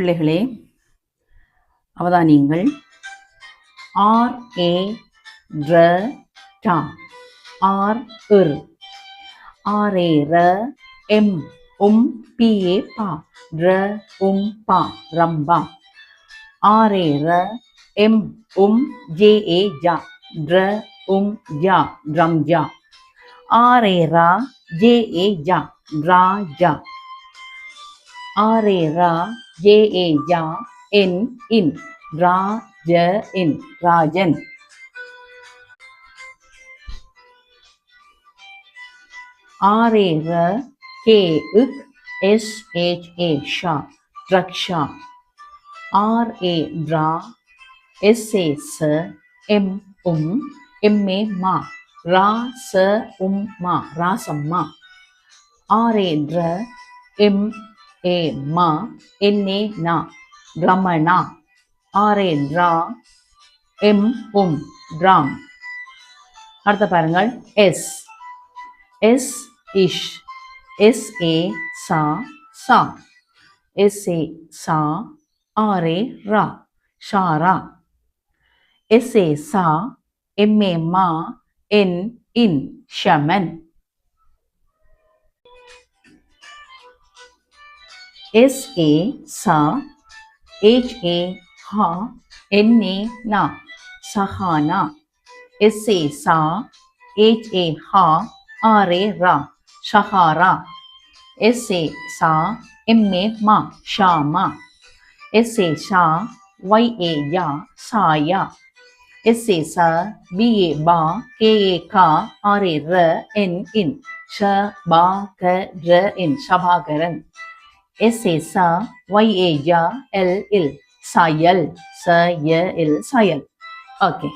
பிள்ளைகளே அவதானியுங்கள். R A ர டா ஆர் இர் ஆரே ர எம் பிஏ பா ர பா ரம்பா ஆரே ர எம் ஜே ஏ ஜா ர ஜா ரம்ஜா ஆரே ரா J A Jha Raja Aarey raw J A ஜா என் இன் ராஜ இன் ராஜன் ஆரே ர கே இக் எஸ் ஹெச் ஏ ஷா ரக்ஷா ஆர் ஏ ரா எஸ் ஏ ச எம் எம் ஏ மா ரா ச மா ராசம்மா ஆர் ஏ ர எம் ஏ மா என் ஏ நா Ramana R A raw M Ram. அடுத்த பாருங்கள். எஸ் எஸ் இஷ் எஸ் ஏ சா சா எஸ் ஏ சா R A raw Shara S A சா எம் ஏ மா என் இன் ஷமன் எஸ் ஏ சா ஹெச் ஏ ஹா என் ஏ நா சஹானா எஸ் ஏ சா ஹெச் ஏ ஹா R A raw Shahara S A சா எம் ஏ மா ஷாமா எஸ் ஏ ஷா ஒய் ஏ யா சாயா எஸ் ஏ சா பி ஏ பா கே ஏ கா ஆர் ஏ ர என் இன் ஷ பா க ர இன் ஷபாகரன் எஸ் ஏ சா ஒய் ஏ யா எல் இல் சாயல் ச ய இல் சாயல். ஓகே.